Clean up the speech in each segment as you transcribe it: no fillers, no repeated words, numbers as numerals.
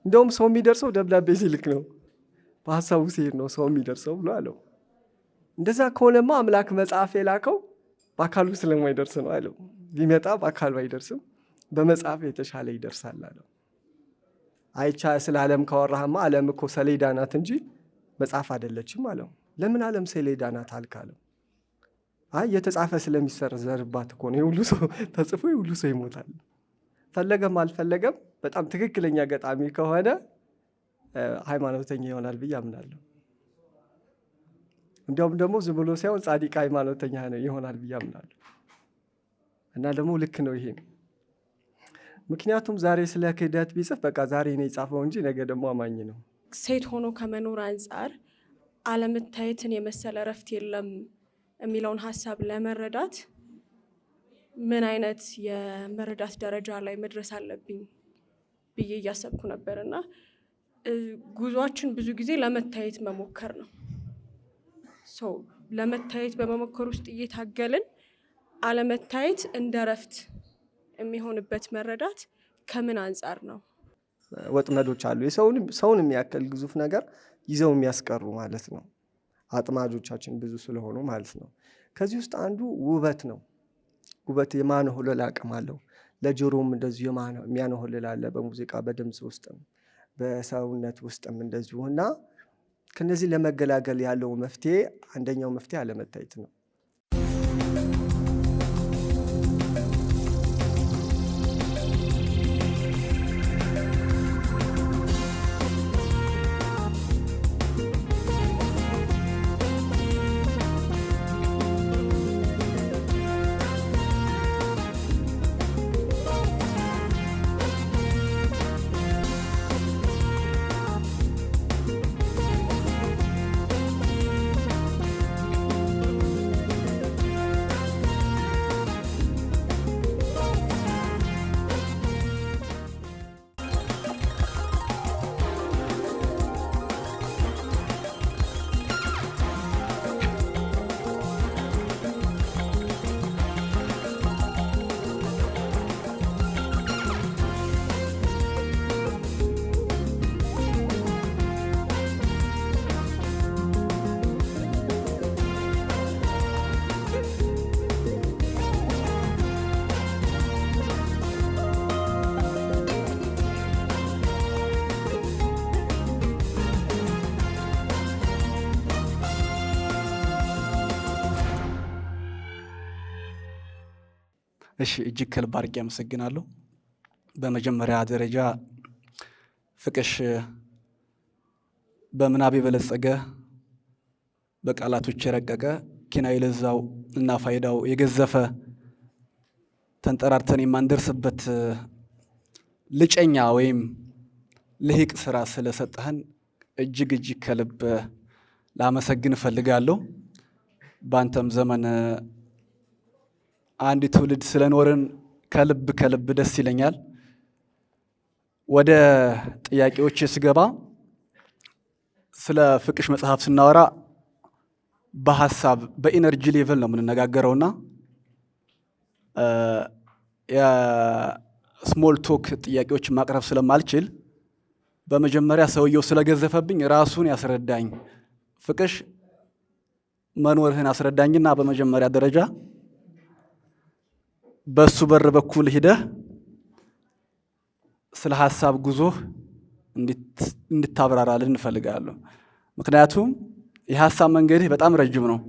እንደውም ሰው የሚደርሰው ደብዳቤ ሲልክ ነው፣ በሐሳቡ ሲሄድ ነው ሰው የሚደርሰው ብሎ አለው። እንደዛ ከሆነማ አምላክ መጽሐፍ የላከው በአካሉ ስለማይደርስ ነው አለው። ቢመጣ በአካሉ አይደርስም፣ በመጽሐፍ የተሻለ ይደርሳል አለው። አይቻ ስለ ዓለም ካወራህማ ዓለም እኮ ሰሌዳ ናት እንጂ መጽሐፍ አይደለችም አለው። ለምን ዓለም ሰሌዳ ናት አልካለው? አይ የተጻፈ ስለሚሰረዝባት እኮ ነው። የሁሉ ሰው ተጽፎ የሁሉ ሰው ይሞታል። ፈለገም አልፈለገም በጣም ትክክለኛ ገጣሚ ከሆነ ሃይማኖተኛ ይሆናል ብዬ አምናለሁ። እንዲያውም ደግሞ ዝም ብሎ ሳይሆን ጻድቅ ሃይማኖተኛ ይሆናል ብዬ አምናለሁ። እና ደግሞ ልክ ነው ይሄ። ምክንያቱም ዛሬ ስለ ክህደት ቢጽፍ በቃ ዛሬ ነው የጻፈው እንጂ ነገ ደግሞ አማኝ ነው። ሴት ሆኖ ከመኖር አንጻር አለመታየትን የመሰለ እረፍት የለም የሚለውን ሀሳብ ለመረዳት ምን አይነት የመረዳት ደረጃ ላይ መድረስ አለብኝ ብዬ እያሰብኩ ነበር። እና ጉዟችን ብዙ ጊዜ ለመታየት መሞከር ነው። ለመታየት በመሞከር ውስጥ እየታገልን አለመታየት እንደ እረፍት የሚሆንበት መረዳት ከምን አንጻር ነው? ወጥመዶች አሉ፣ ሰውን የሚያክል ግዙፍ ነገር ይዘው የሚያስቀሩ ማለት ነው። አጥማጆቻችን ብዙ ስለሆኑ ማለት ነው። ከዚህ ውስጥ አንዱ ውበት ነው። ውበት የማንሆለል አቅም አለው። ለጆሮም እንደዚሁ የሚያንሆልል አለ፣ በሙዚቃ በድምፅ ውስጥም በሰውነት ውስጥም እንደዚሁ። እና ከነዚህ ለመገላገል ያለው መፍትሄ አንደኛው መፍትሄ አለመታየት ነው። እሺ እጅግ ከልብ አድርጌ አመሰግናለሁ። በመጀመሪያ ደረጃ ፍቅሽ በምናብ የበለጸገ በቃላቶች የረቀቀ ኪናዊ ለዛው እና ፋይዳው የገዘፈ ተንጠራርተን የማንደርስበት ልጨኛ ወይም ልሂቅ ስራ ስለሰጠህን እጅግ ከልብ ላመሰግን እፈልጋለሁ። በአንተም ዘመን አንድ ትውልድ ስለኖርን ከልብ ደስ ይለኛል። ወደ ጥያቄዎች ስገባ ስለ ፍቅሽ መጽሐፍ ስናወራ በሐሳብ በኢነርጂ ሌቭል ነው የምንነጋገረውና የስሞል ቶክ ጥያቄዎች ማቅረብ ስለማልችል በመጀመሪያ ሰውየው ስለገዘፈብኝ ራሱን ያስረዳኝ ፍቅሽ መኖርህን አስረዳኝና በመጀመሪያ ደረጃ በሱ በር በኩል ሂደህ ስለ ሐሳብ ጉዞህ እንድታብራራልን እንፈልጋለሁ። ምክንያቱም የሐሳብ መንገድህ በጣም ረጅም ነው።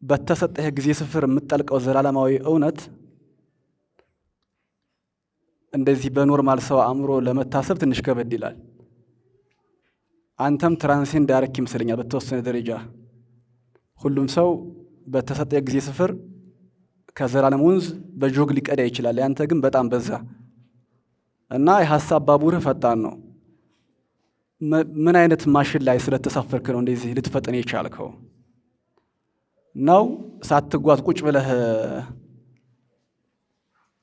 በተሰጠህ ጊዜ ስፍር የምትጠልቀው ዘላለማዊ እውነት እንደዚህ በኖርማል ሰው አእምሮ ለመታሰብ ትንሽ ከበድ ይላል። አንተም ትራንሴንድ ያረክ ይመስለኛል በተወሰነ ደረጃ። ሁሉም ሰው በተሰጠ ጊዜ ስፍር ከዘላለም ወንዝ በጆግ ሊቀዳ ይችላል። ያንተ ግን በጣም በዛ እና የሐሳብ ባቡርህ ፈጣን ነው። ምን አይነት ማሽን ላይ ስለተሳፈርክ ነው እንደዚህ ልትፈጥን የቻልከው? ነው ሳትጓዝ ቁጭ ብለህ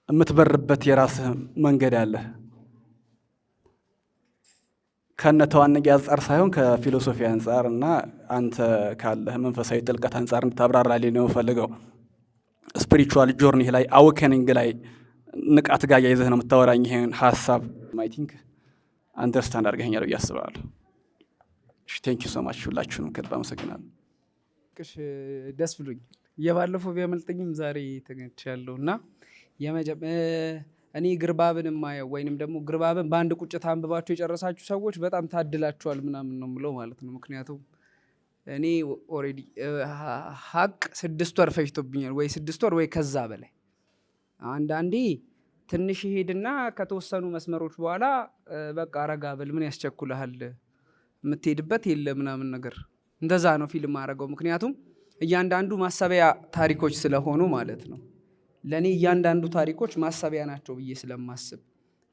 የምትበርበት የራስህ መንገድ አለ። ከነተዋነቂ አንጻር ሳይሆን ከፊሎሶፊ አንጻር እና አንተ ካለህ መንፈሳዊ ጥልቀት አንጻር እንድታብራራልኝ ነው ፈልገው። ስፒሪቹዋል ጆርኒ ላይ አዌከኒንግ ላይ ንቃት ጋር ያይዘህ ነው የምታወራኝ ይሄን ሀሳብ። አይ ቲንክ አንደርስታንድ አድርገኸኛል ብዬ አስባለሁ። እሺ ቴንክ ዩ ሶ ማች ሁላችሁንም ከልብ አመሰግናለሁ። ደስ ብሎኝ የባለፈው ቢያመልጠኝም ዛሬ ተገኝቻለሁ እና እኔ ግርባብን የማየው ወይንም ደግሞ ግርባብን በአንድ ቁጭት አንብባችሁ የጨረሳችሁ ሰዎች በጣም ታድላችኋል ምናምን ነው የምለው ማለት ነው። ምክንያቱም እኔ ኦልሬዲ ሀቅ 6 ወር ፈጅቶብኛል፣ ወይ 6 ወር ወይ ከዛ በላይ። አንዳንዴ ትንሽ ይሄድና ከተወሰኑ መስመሮች በኋላ በቃ ረጋ በል ምን ያስቸኩልሃል የምትሄድበት የለ ምናምን ነገር እንደዛ ነው ፊልም አደረገው። ምክንያቱም እያንዳንዱ ማሰቢያ ታሪኮች ስለሆኑ ማለት ነው። ለእኔ እያንዳንዱ ታሪኮች ማሰቢያ ናቸው ብዬ ስለማስብ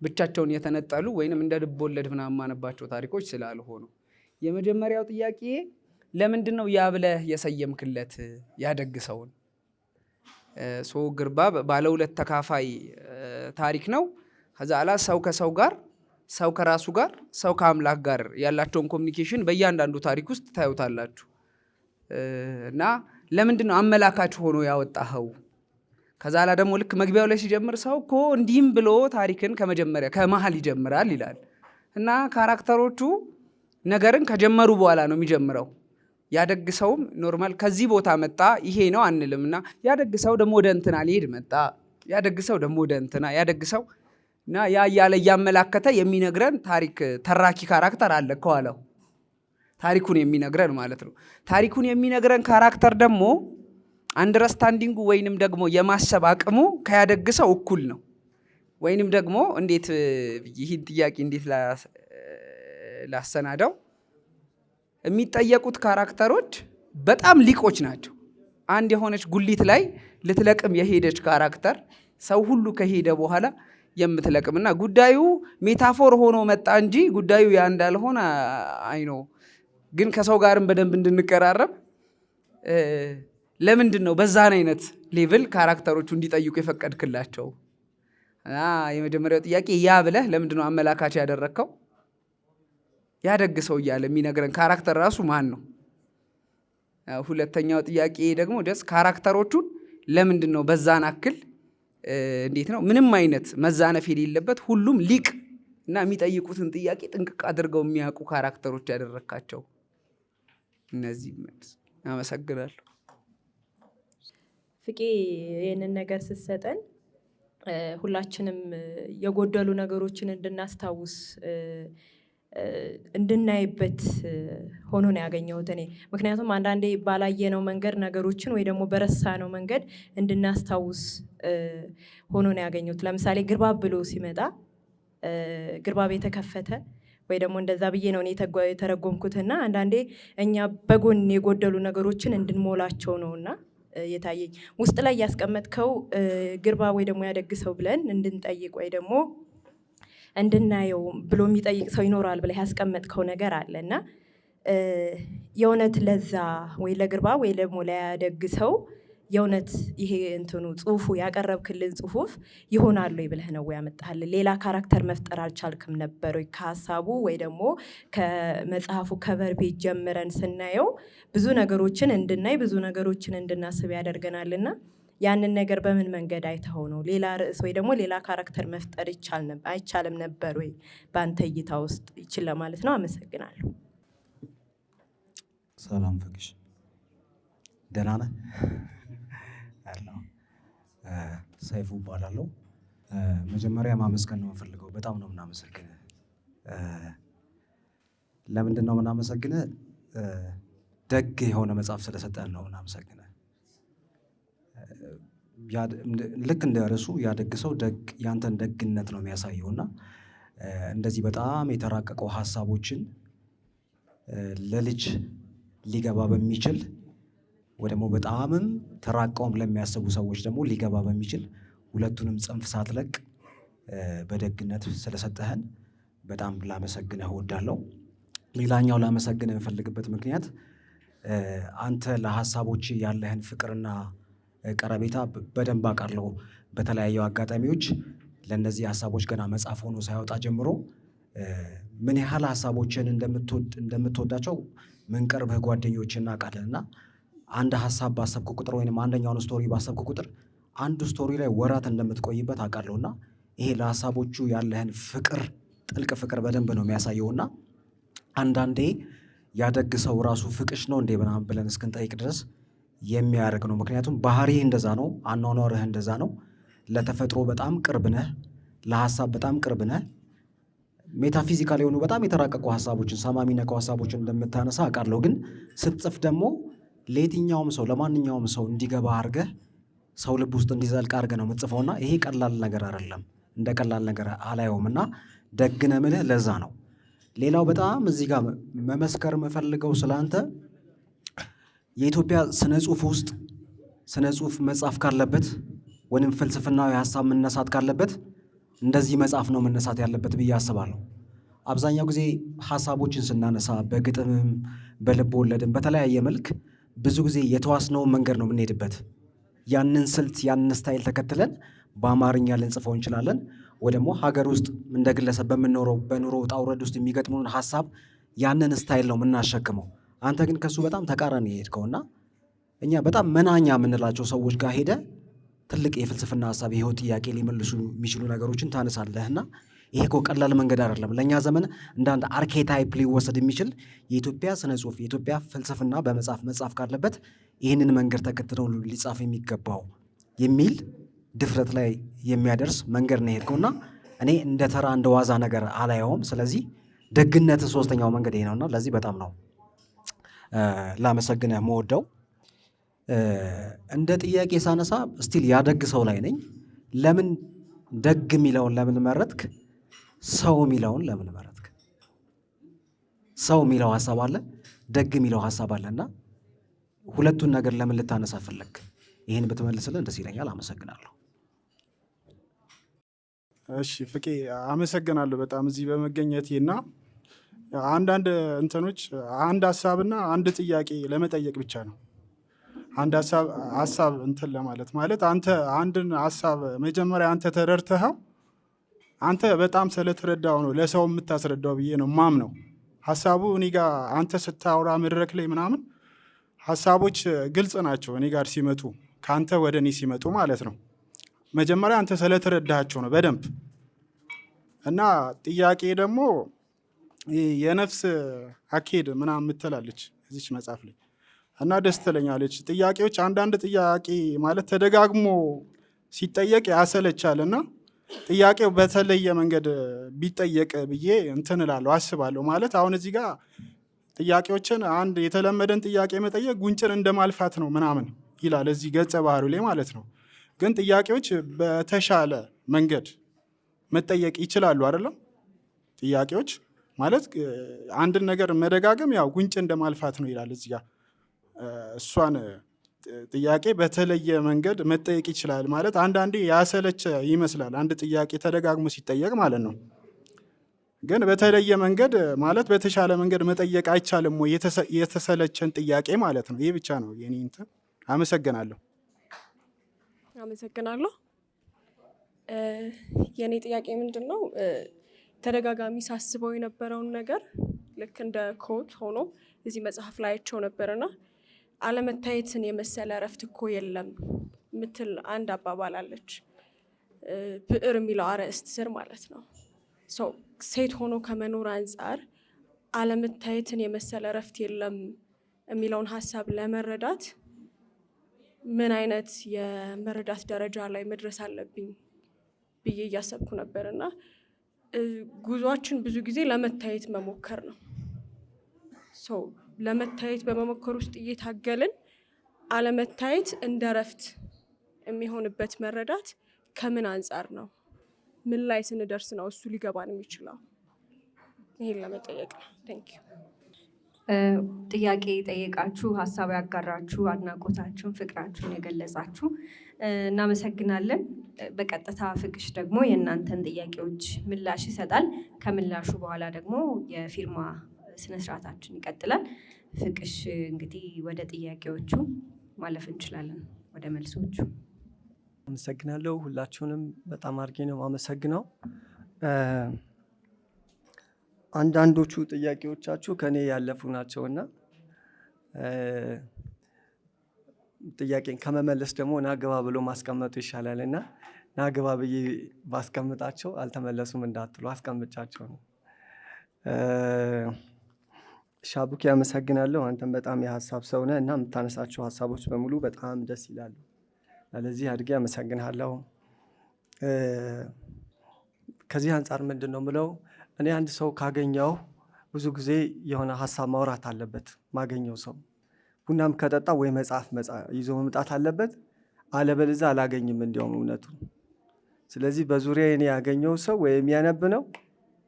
ብቻቸውን የተነጠሉ ወይንም እንደ ልብ ወለድ ምናምን ማነባቸው ታሪኮች ስላልሆኑ። የመጀመሪያው ጥያቄ ለምንድን ነው ያ ብለህ የሰየምክለት ያደግሰውን? ግርባብ ባለ 2 ተካፋይ ታሪክ ነው። ከዛ ላ ሰው ከሰው ጋር፣ ሰው ከራሱ ጋር፣ ሰው ከአምላክ ጋር ያላቸውን ኮሚኒኬሽን በእያንዳንዱ ታሪክ ውስጥ ታዩታላችሁ። እና ለምንድን ነው አመላካች ሆኖ ያወጣኸው? ከዛ ላ ደግሞ ልክ መግቢያው ላይ ሲጀምር ሰው እኮ እንዲህም ብሎ ታሪክን ከመጀመሪያ ከመሀል ይጀምራል ይላል። እና ካራክተሮቹ ነገርን ከጀመሩ በኋላ ነው የሚጀምረው። ያደግሰውም ኖርማል ከዚህ ቦታ መጣ ይሄ ነው አንልም። እና ያደግሰው ደግሞ ወደ እንትና ሊሄድ መጣ፣ ያደግሰው ደግሞ ወደ እንትና ያደግሰው እና ያ እያለ እያመላከተ የሚነግረን ታሪክ ተራኪ ካራክተር አለ ከኋላው ታሪኩን የሚነግረን ማለት ነው። ታሪኩን የሚነግረን ካራክተር ደግሞ አንደርስታንዲንጉ ወይንም ደግሞ የማሰብ አቅሙ ከያደግሰው እኩል ነው። ወይንም ደግሞ እንዴት ይህን ጥያቄ እንዴት ላሰናዳው? የሚጠየቁት ካራክተሮች በጣም ሊቆች ናቸው። አንድ የሆነች ጉሊት ላይ ልትለቅም የሄደች ካራክተር ሰው ሁሉ ከሄደ በኋላ የምትለቅምና ጉዳዩ ሜታፎር ሆኖ መጣ እንጂ ጉዳዩ ያ እንዳልሆነ አይኖ። ግን ከሰው ጋርም በደንብ እንድንቀራረብ ለምንድን ነው በዛን አይነት ሌቭል ካራክተሮቹ እንዲጠይቁ የፈቀድክላቸው? የመጀመሪያው ጥያቄ ያ ብለህ ለምንድን ነው አመላካች ያደረግከው? ያደግሰው እያለ የሚነግረን ካራክተር ራሱ ማን ነው? ሁለተኛው ጥያቄ ደግሞ ደስ ካራክተሮቹን ለምንድን ነው በዛን አክል እንዴት ነው ምንም አይነት መዛነፍ የሌለበት ሁሉም ሊቅ እና የሚጠይቁትን ጥያቄ ጥንቅቅ አድርገው የሚያውቁ ካራክተሮች ያደረካቸው? እነዚህ መልስ። አመሰግናለሁ። ፍቄ ይህንን ነገር ስትሰጠን ሁላችንም የጎደሉ ነገሮችን እንድናስታውስ እንድናይበት ሆኖ ነው ያገኘሁት እኔ። ምክንያቱም አንዳንዴ ባላየነው መንገድ ነገሮችን ወይ ደግሞ በረሳነው መንገድ እንድናስታውስ ሆኖ ነው ያገኘሁት። ለምሳሌ ግርባብ ብሎ ሲመጣ ግርባብ የተከፈተ ወይ ደግሞ እንደዛ ብዬ ነው እኔ የተረጎምኩትና አንዳንዴ እኛ በጎን የጎደሉ ነገሮችን እንድንሞላቸው ነውና የታየኝ። ውስጥ ላይ ያስቀመጥከው ግርባብ ወይ ደግሞ ያደግሰው ብለን እንድንጠይቅ ወይ ደግሞ እንድናየው ብሎ የሚጠይቅ ሰው ይኖራል ብለህ ያስቀመጥከው ነገር አለ እና የእውነት ለዛ ወይ ለግርባብ ወይ ደግሞ ለያደግሰው የእውነት ይሄ እንትኑ ጽሁፉ ያቀረብክልን ጽሁፍ ይሆናል ወይ ብለህ ነው ያመጣህልን? ሌላ ካራክተር መፍጠር አልቻልክም ነበር ወይ? ከሀሳቡ ወይ ደግሞ ከመጽሐፉ ከቨር ፔጅ ጀምረን ስናየው ብዙ ነገሮችን እንድናይ ብዙ ነገሮችን እንድናስብ ያደርገናልና ያንን ነገር በምን መንገድ አይተኸው ነው? ሌላ ርዕስ ወይ ደግሞ ሌላ ካራክተር መፍጠር አይቻልም ነበር ወይ በአንተ እይታ ውስጥ? ይችል ለማለት ነው። አመሰግናለሁ። ሰላም ፍቅሽ፣ ደህና ነህ? ሰይፉ እባላለሁ። መጀመሪያ ማመስገን ነው የምፈልገው። በጣም ነው የምናመሰግንህ። ለምንድን ነው የምናመሰግንህ? ደግ የሆነ መጽሐፍ ስለሰጠን ነው የምናመሰግንህ። ልክ እንደ ርዕሱ ያደግሰው ያንተን ደግነት ነው የሚያሳየውና እንደዚህ በጣም የተራቀቀው ሀሳቦችን ለልጅ ሊገባ በሚችል ወይ ደግሞ በጣምም ተራቀውም ለሚያስቡ ሰዎች ደግሞ ሊገባ በሚችል ሁለቱንም ጽንፍ ሳትለቅ በደግነት ስለሰጠህን በጣም ላመሰግንህ እወዳለሁ። ሌላኛው ላመሰግንህ የምፈልግበት ምክንያት አንተ ለሀሳቦች ያለህን ፍቅርና ቀረቤታ በደንብ አውቃለሁ። በተለያዩ አጋጣሚዎች ለእነዚህ ሀሳቦች ገና መጽሐፍ ሆኖ ሳይወጣ ጀምሮ ምን ያህል ሀሳቦችን እንደምትወዳቸው ምንቀርብህ ጓደኞች እናውቃለን። እና አንድ ሀሳብ ባሰብኩ ቁጥር ወይም አንደኛውን ስቶሪ ባሰብኩ ቁጥር አንዱ ስቶሪ ላይ ወራት እንደምትቆይበት አውቃለሁና ይሄ ለሀሳቦቹ ያለህን ፍቅር ጥልቅ ፍቅር በደንብ ነው የሚያሳየውና አንዳንዴ ያደግ ሰው ራሱ ፍቅሽ ነው እንዴ ምናምን ብለን እስክንጠይቅ ድረስ የሚያደርግ ነው። ምክንያቱም ባህሪህ እንደዛ ነው፣ አኗኗርህ እንደዛ ነው። ለተፈጥሮ በጣም ቅርብ ነህ፣ ለሀሳብ በጣም ቅርብ ነህ። ሜታፊዚካል የሆኑ በጣም የተራቀቁ ሀሳቦችን ሰማይ የሚነካው ሀሳቦችን እንደምታነሳ አውቃለሁ። ግን ስትጽፍ ደግሞ ለየትኛውም ሰው ለማንኛውም ሰው እንዲገባ አድርገህ ሰው ልብ ውስጥ እንዲዘልቅ አድርገህ ነው የምትጽፈውና ይሄ ቀላል ነገር አይደለም፣ እንደ ቀላል ነገር አላየውም እና ደግነ ምልህ ለዛ ነው። ሌላው በጣም እዚህ ጋር መመስከር የምፈልገው ስለአንተ የኢትዮጵያ ስነ ጽሁፍ ውስጥ ስነ ጽሁፍ መጻፍ ካለበት ወይም ፍልስፍናዊ ሀሳብ መነሳት ካለበት እንደዚህ መጽሐፍ ነው መነሳት ያለበት ብዬ አስባለሁ። አብዛኛው ጊዜ ሀሳቦችን ስናነሳ በግጥምም በልብ ወለድም በተለያየ መልክ ብዙ ጊዜ የተዋስነውን መንገድ ነው የምንሄድበት። ያንን ስልት ያንን ስታይል ተከትለን በአማርኛ ልንጽፈው እንችላለን፣ ወይ ደግሞ ሀገር ውስጥ እንደ ግለሰብ በኑሮ ውጣ ውረድ ውስጥ የሚገጥሙን ሀሳብ ያንን ስታይል ነው የምናሸክመው። አንተ ግን ከሱ በጣም ተቃራኒ የሄድከውና እኛ በጣም መናኛ የምንላቸው ሰዎች ጋር ሄደ ትልቅ የፍልስፍና ሀሳብ የህይወት ጥያቄ ሊመልሱ የሚችሉ ነገሮችን ታነሳለህና ይሄ እኮ ቀላል መንገድ አይደለም። ለእኛ ዘመን እንደ አንድ አርኬታይፕ ሊወሰድ የሚችል የኢትዮጵያ ስነ ጽሁፍ የኢትዮጵያ ፍልስፍና መጻፍ ካለበት ይህንን መንገድ ተከትለው ሊጻፍ የሚገባው የሚል ድፍረት ላይ የሚያደርስ መንገድ ነው የሄድከውና እኔ እንደ ተራ እንደ ዋዛ ነገር አላየውም። ስለዚህ ደግነት ሶስተኛው መንገድ ይሄ ነውና ለዚህ በጣም ነው ላመሰግንህ መወደው። እንደ ጥያቄ ሳነሳ ስቲል ያደግ ሰው ላይ ነኝ። ለምን ደግ የሚለውን ለምን መረጥክ? ሰው የሚለውን ለምን መረጥክ? ሰው የሚለው ሀሳብ አለ፣ ደግ የሚለው ሀሳብ አለና ሁለቱን ነገር ለምን ልታነሳ ፈለግ? ይህን ብትመልስልን ደስ ይለኛል። አመሰግናለሁ። እሺ ፍቄ አመሰግናለሁ በጣም እዚህ በመገኘቴና አንዳንድ እንትኖች አንድ ሀሳብና አንድ ጥያቄ ለመጠየቅ ብቻ ነው። አንድ ሀሳብ እንትን ለማለት ማለት አንተ አንድን ሀሳብ መጀመሪያ አንተ ተረድተኸው አንተ በጣም ስለተረዳው ነው ለሰው የምታስረዳው ብዬ ነው ማምነው። ሀሳቡ እኔ ጋር አንተ ስታወራ መድረክ ላይ ምናምን ሀሳቦች ግልጽ ናቸው እኔ ጋር ሲመጡ ከአንተ ወደ እኔ ሲመጡ ማለት ነው። መጀመሪያ አንተ ስለተረዳቸው ነው በደንብ እና ጥያቄ ደግሞ የነፍስ አኬድ ምናምን ምትላለች እዚች መጽሐፍ ላይ እና ደስ ትለኛለች። ጥያቄዎች አንዳንድ ጥያቄ ማለት ተደጋግሞ ሲጠየቅ ያሰለቻል እና ጥያቄው በተለየ መንገድ ቢጠየቅ ብዬ እንትን እላለሁ አስባለሁ። ማለት አሁን እዚህ ጋር ጥያቄዎችን አንድ የተለመደን ጥያቄ መጠየቅ ጉንጭን እንደማልፋት ነው ምናምን ይላል እዚህ ገጸ ባህሪው ላይ ማለት ነው። ግን ጥያቄዎች በተሻለ መንገድ መጠየቅ ይችላሉ አይደለም? ጥያቄዎች ማለት አንድን ነገር መደጋገም ያው ጉንጭ እንደማልፋት ነው ይላል እዚህ ጋር። እሷን ጥያቄ በተለየ መንገድ መጠየቅ ይችላል ማለት አንዳንዴ ያሰለቸ ይመስላል አንድ ጥያቄ ተደጋግሞ ሲጠየቅ ማለት ነው። ግን በተለየ መንገድ ማለት በተሻለ መንገድ መጠየቅ አይቻልም ወይ? የተሰለቸን ጥያቄ ማለት ነው። ይህ ብቻ ነው የኔ እንትን። አመሰግናለሁ። አመሰግናለሁ። የኔ ጥያቄ ምንድን ነው? ተደጋጋሚ ሳስበው የነበረውን ነገር ልክ እንደ ኮት ሆኖ እዚህ መጽሐፍ ላይ አይቼው ነበርና አለመታየትን የመሰለ እረፍት እኮ የለም ምትል አንድ አባባል አለች። ብዕር የሚለው አርዕስት ስር ማለት ነው። ሴት ሆኖ ከመኖር አንጻር አለመታየትን የመሰለ እረፍት የለም የሚለውን ሀሳብ ለመረዳት ምን አይነት የመረዳት ደረጃ ላይ መድረስ አለብኝ ብዬ እያሰብኩ ነበር እና ጉዟችን ብዙ ጊዜ ለመታየት መሞከር ነው። ለመታየት በመሞከር ውስጥ እየታገልን አለመታየት እንደ እረፍት የሚሆንበት መረዳት ከምን አንጻር ነው? ምን ላይ ስንደርስ ነው እሱ ሊገባን የሚችለው? ይሄን ለመጠየቅ ነው። ቴንኪው። ጥያቄ ጠየቃችሁ፣ ሀሳብ ያጋራችሁ፣ አድናቆታችሁን ፍቅራችሁን የገለጻችሁ እናመሰግናለን። በቀጥታ ፍቅሽ ደግሞ የእናንተን ጥያቄዎች ምላሽ ይሰጣል። ከምላሹ በኋላ ደግሞ የፊርማ ስነስርዓታችን ይቀጥላል። ፍቅሽ እንግዲህ ወደ ጥያቄዎቹ ማለፍ እንችላለን፣ ወደ መልሶቹ። አመሰግናለሁ። ሁላችሁንም በጣም አድርጌ ነው የማመሰግነው። አንዳንዶቹ ጥያቄዎቻችሁ ከኔ ያለፉ ናቸውና ጥያቄን ከመመለስ ደግሞ ናግባ ብሎ ማስቀመጡ ይሻላል እና ናግባ ብዬ ባስቀምጣቸው አልተመለሱም እንዳትሉ አስቀምጫቸው ነው። ሻቡኪ ያመሰግናለሁ። አንተም በጣም የሀሳብ ሰው ነህ እና የምታነሳቸው ሀሳቦች በሙሉ በጣም ደስ ይላሉ። ለዚህ አድርጌ አመሰግናለሁ። ከዚህ አንጻር ምንድን ነው ምለው፣ እኔ አንድ ሰው ካገኘው ብዙ ጊዜ የሆነ ሀሳብ ማውራት አለበት። ማገኘው ሰው ቡናም ከጠጣ ወይ መጽሐፍ ይዞ መምጣት አለበት፣ አለበለዚያ አላገኝም እንዲያውም እውነቱን። ስለዚህ በዙሪያ እኔ ያገኘው ሰው ወይ የሚያነብ ነው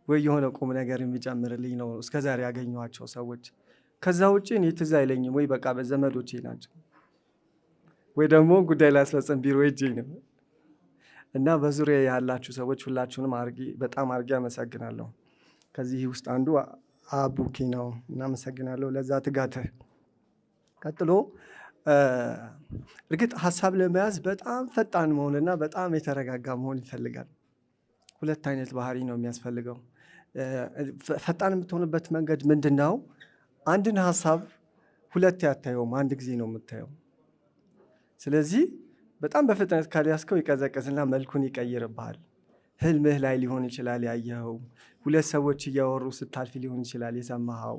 ወይ የሆነ ቁም ነገር የሚጨምርልኝ ነው እስከዛሬ ያገኘኋቸው ሰዎች። ከዛ ውጭ እኔ ትዝ አይለኝም። ወይ በቃ በዘመዶቼ ናቸው ወይ ደግሞ ጉዳይ ላስፈጽም ቢሮ ሄጄ ነው። እና በዙሪያ ያላችሁ ሰዎች ሁላችሁንም በጣም አድርጌ አመሰግናለሁ። ከዚህ ውስጥ አንዱ አቡኪ ነው። እናመሰግናለሁ ለዛ ትጋትህ። ቀጥሎ እርግጥ ሀሳብ ለመያዝ በጣም ፈጣን መሆንና በጣም የተረጋጋ መሆን ይፈልጋል። ሁለት አይነት ባህሪ ነው የሚያስፈልገው። ፈጣን የምትሆንበት መንገድ ምንድን ነው? አንድን ሀሳብ ሁለት አታየውም፣ አንድ ጊዜ ነው የምታየው። ስለዚህ በጣም በፍጥነት ካልያዝከው ይቀዘቅዝና መልኩን ይቀይርብሃል። ህልምህ ላይ ሊሆን ይችላል ያየኸው፣ ሁለት ሰዎች እያወሩ ስታልፍ ሊሆን ይችላል የሰማኸው፣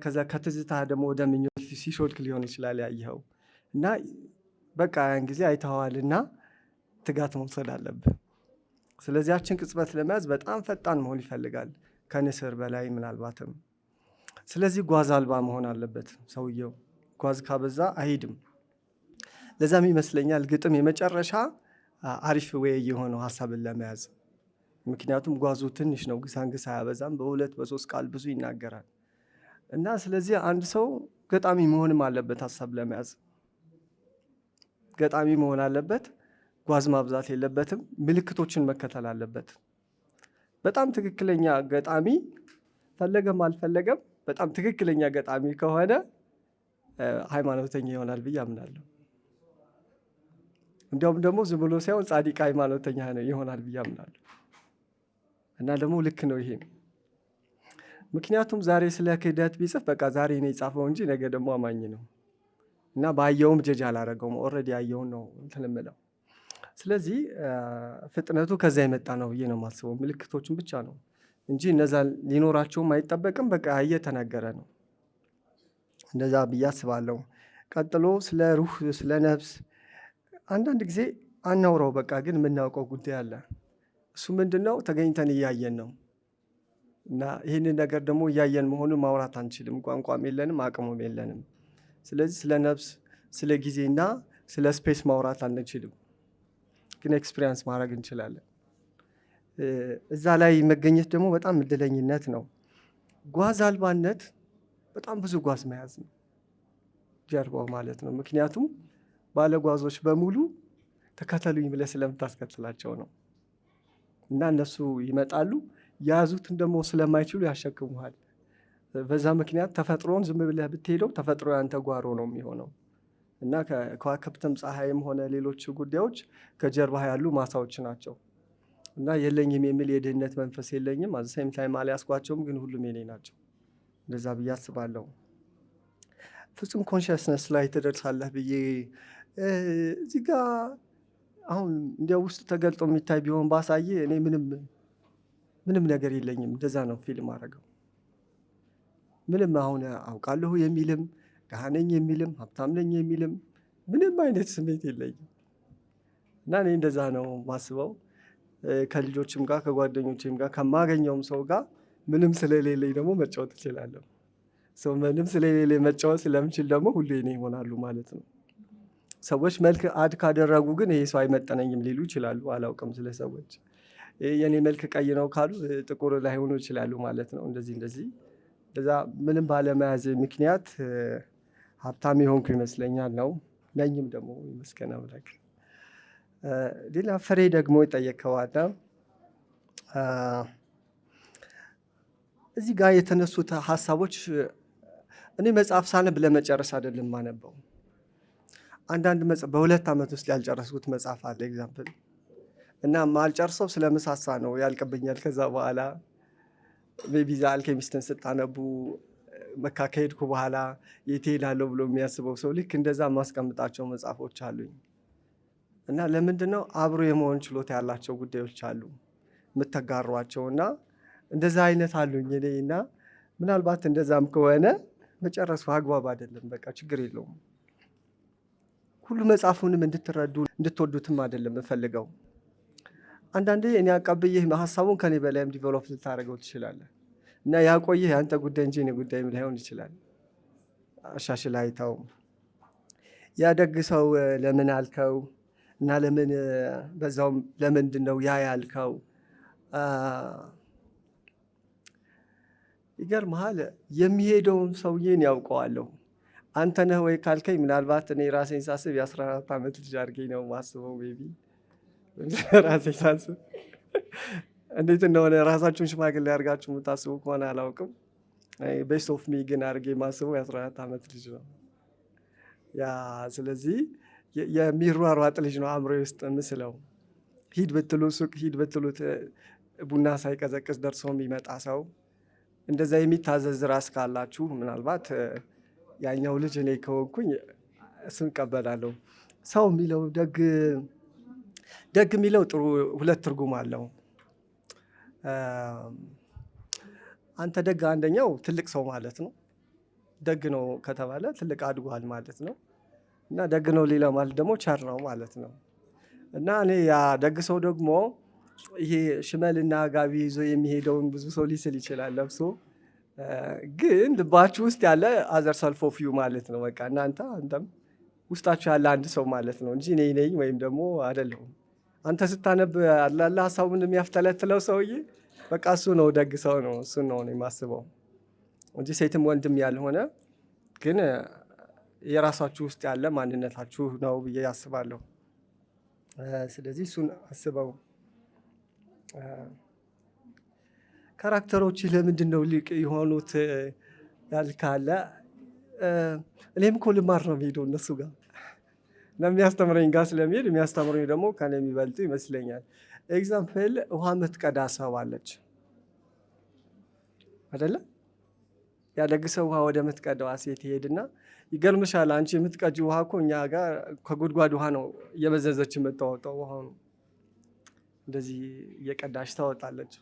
ከዛ ከትዝታ ደግሞ ወደ ምኞት ሲሾልክ ሊሆን ይችላል ያየኸው እና በቃ ያን ጊዜ አይተኸዋልና ትጋት መውሰድ አለብህ። ስለዚህ ያችን ቅጽበት ለመያዝ በጣም ፈጣን መሆን ይፈልጋል፣ ከንስር በላይ ምናልባትም። ስለዚህ ጓዝ አልባ መሆን አለበት ሰውየው። ጓዝ ካበዛ አይሄድም። ለዛም ይመስለኛል ግጥም የመጨረሻ አሪፍ ወይ የሆነው ሀሳብን ለመያዝ። ምክንያቱም ጓዙ ትንሽ ነው፣ ግሳንግስ አያበዛም፣ በሁለት በሶስት ቃል ብዙ ይናገራል። እና ስለዚህ አንድ ሰው ገጣሚ መሆንም አለበት ሀሳብ ለመያዝ። ገጣሚ መሆን አለበት፣ ጓዝ ማብዛት የለበትም፣ ምልክቶችን መከተል አለበት። በጣም ትክክለኛ ገጣሚ ፈለገም አልፈለገም በጣም ትክክለኛ ገጣሚ ከሆነ ሃይማኖተኛ ይሆናል ብዬ አምናለሁ። እንዲያውም ደግሞ ዝም ብሎ ሳይሆን ጻድቅ ሃይማኖተኛ ይሆናል ብዬ አምናለሁ። እና ደግሞ ልክ ነው ይሄ። ምክንያቱም ዛሬ ስለ ክህደት ቢጽፍ በቃ ዛሬ ነው የጻፈው እንጂ ነገ ደግሞ አማኝ ነው እና ባየውም ጀጅ አላረገውም። ኦልሬዲ ያየውን ነው እንትን እምለው። ስለዚህ ፍጥነቱ ከዛ የመጣ ነው ብዬ ነው የማስበው። ምልክቶችን ብቻ ነው እንጂ እነዛ ሊኖራቸውም አይጠበቅም። በቃ እየተናገረ ነው። እንደዛ ብዬ አስባለሁ። ቀጥሎ ስለ ሩህ፣ ስለ ነፍስ አንዳንድ ጊዜ አናውራው በቃ ግን የምናውቀው ጉዳይ አለ። እሱ ምንድን ነው? ተገኝተን እያየን ነው እና ይህንን ነገር ደግሞ እያየን መሆኑን ማውራት አንችልም። ቋንቋም የለንም፣ አቅሙም የለንም። ስለዚህ ስለ ነፍስ፣ ስለ ጊዜና ስለ ስፔስ ማውራት አንችልም፣ ግን ኤክስፒሪየንስ ማድረግ እንችላለን። እዛ ላይ መገኘት ደግሞ በጣም እድለኝነት ነው። ጓዝ አልባነት በጣም ብዙ ጓዝ መያዝ ነው ጀርባው ማለት ነው። ምክንያቱም ባለጓዞች በሙሉ ተከተሉኝ ብለህ ስለምታስከትላቸው ነው እና እነሱ ይመጣሉ፣ የያዙትን ደግሞ ስለማይችሉ ያሸክሙሃል። በዛ ምክንያት ተፈጥሮን ዝም ብለህ ብትሄደው ተፈጥሮ ያንተ ጓሮ ነው የሚሆነው እና ከዋክብትም ፀሐይም ሆነ ሌሎች ጉዳዮች ከጀርባ ያሉ ማሳዎች ናቸው እና የለኝም የሚል የድህነት መንፈስ የለኝም። አዘሳይም ታይም አልያዝኳቸውም፣ ግን ሁሉም የኔ ናቸው። እንደዛ ብዬ አስባለሁ። ፍጹም ኮንሽስነስ ላይ ትደርሳለህ ብዬ እዚህ ጋ አሁን እንዲያው ውስጥ ተገልጦ የሚታይ ቢሆን ባሳየ እኔ ምንም ነገር የለኝም። እንደዛ ነው ፊልም አደረገው። ምንም አሁን አውቃለሁ የሚልም ድሃ ነኝ የሚልም ሀብታም ነኝ የሚልም ምንም አይነት ስሜት የለኝም እና እኔ እንደዛ ነው ማስበው። ከልጆችም ጋር ከጓደኞችም ጋር ከማገኘውም ሰው ጋር ምንም ስለሌለኝ ደግሞ መጫወት እችላለሁ። ሰው ምንም ስለሌለኝ መጫወት ስለምችል ደግሞ ሁሉ የኔ ይሆናሉ ማለት ነው። ሰዎች መልክ አድ ካደረጉ ግን ይሄ ሰው አይመጠነኝም ሊሉ ይችላሉ። አላውቅም ስለ ሰዎች። የኔ መልክ ቀይ ነው ካሉ ጥቁር ላይሆኑ ይችላሉ ማለት ነው። እንደዚህ እዛ ምንም ባለመያዝ ምክንያት ሀብታም የሆንኩ ይመስለኛል ነው ነኝም ደግሞ ይመስገን አምላክ። ሌላ ፍሬ ደግሞ የጠየቀዋለ እዚህ ጋር የተነሱት ሀሳቦች እኔ መጽሐፍ ሳነብ ለመጨረስ አይደለም ማነበው። አንዳንድ በ2 ዓመት ውስጥ ያልጨረስኩት መጽሐፍ አለ ኤግዛምፕል እና ማልጨርሰው ስለመሳሳ ነው ያልቅብኛል። ከዛ በኋላ ሜቢ ዘ አልኬሚስትን ስታነቡ መካ ከሄድኩ በኋላ የት እሄዳለሁ ብሎ የሚያስበው ሰው ልክ እንደዛ የማስቀምጣቸው መጽሐፎች አሉኝ። እና ለምንድን ነው አብሮ የመሆን ችሎታ ያላቸው ጉዳዮች አሉ የምተጋሯቸው እና እንደዛ አይነት አሉኝ እኔ እና ምናልባት እንደዛም ከሆነ መጨረሱ አግባብ አይደለም። በቃ ችግር የለውም። ሁሉ መጽሐፉንም እንድትረዱ እንድትወዱትም አይደለም የምፈልገው። አንዳንዴ እኔ አቀብዬህ ሀሳቡን ከኔ በላይም ዲቨሎፕ ልታደርገው ትችላለህ እና ያቆይህ የአንተ ጉዳይ እንጂ እኔ ጉዳይም ላይሆን ይችላል። አሻሽል አይተው ያደግ ሰው ለምን አልከው እና ለምን በዛውም ለምንድን ነው ያ ያልከው? ይገርምሃል፣ የሚሄደውን ሰውዬን ያውቀዋለሁ። አንተ ነህ ወይ ካልከኝ ምናልባት እኔ ራሴን ሳስብ የ14 ዓመት ልጅ አድርጌ ነው ማስበው። ቤቢ ራሴን ሳስብ እንዴት እንደሆነ ራሳችሁን ሽማግሌ አድርጋችሁ የምታስቡ ከሆነ አላውቅም። ቤስት ኦፍ ሚ ግን አድርጌ ማስበው የ14 ዓመት ልጅ ነው ያ። ስለዚህ የሚሯሯጥ ልጅ ነው አእምሮዬ ውስጥ ምስለው። ሂድ ብትሉት ሱቅ ሂድ ብትሉት ቡና ሳይቀዘቅዝ ደርሶ የሚመጣ ሰው፣ እንደዛ የሚታዘዝ ራስ ካላችሁ ምናልባት ያኛው ልጅ እኔ ከሆንኩኝ እሱን እቀበላለሁ። ሰው የሚለው ደግ የሚለው ጥሩ ሁለት ትርጉም አለው። አንተ ደግ አንደኛው ትልቅ ሰው ማለት ነው። ደግ ነው ከተባለ ትልቅ አድጓል ማለት ነው። እና ደግ ነው ሌላ ማለት ደግሞ ቸር ነው ማለት ነው። እና እኔ ያ ደግ ሰው ደግሞ ይሄ ሽመልና ጋቢ ይዞ የሚሄደውን ብዙ ሰው ሊስል ይችላል ለብሶ፣ ግን ልባችሁ ውስጥ ያለ አዘር ሰልፍ ኦፍ ዩ ማለት ነው። በቃ እናንተ አንተም ውስጣችሁ ያለ አንድ ሰው ማለት ነው እንጂ እኔ ነኝ ወይም ደግሞ አይደለሁም። አንተ ስታነብ አላለ ሀሳቡን የሚያፍተለትለው ሰውዬ በቃ እሱ ነው ደግ ሰው ነው። እሱን ነው የማስበው እንጂ ሴትም ወንድም ያልሆነ ግን የራሳችሁ ውስጥ ያለ ማንነታችሁ ነው ብዬ አስባለሁ። ስለዚህ እሱን አስበው። ካራክተሮች ለምንድን ነው ሊቅ የሆኑት ያልካለ፣ እኔም እኮ ልማር ነው የሚሄደው እነሱ ጋር ለሚያስተምረኝ ጋር ስለሚሄድ የሚያስተምረኝ ደግሞ ከኔ የሚበልጡ ይመስለኛል። ኤግዛምፕል ውሃ የምትቀዳ ሰው አለች አይደለ? ያደግ ሰው ውሃ ወደ ምትቀዳዋ ሴት ይሄድና ይገርምሻል፣ አንቺ የምትቀጂ ውሃ እኮ እኛ ጋር ከጉድጓድ ውሃ ነው እየመዘዘች የምታወጣው። ውሃ ነው እንደዚህ እየቀዳች ታወጣለች።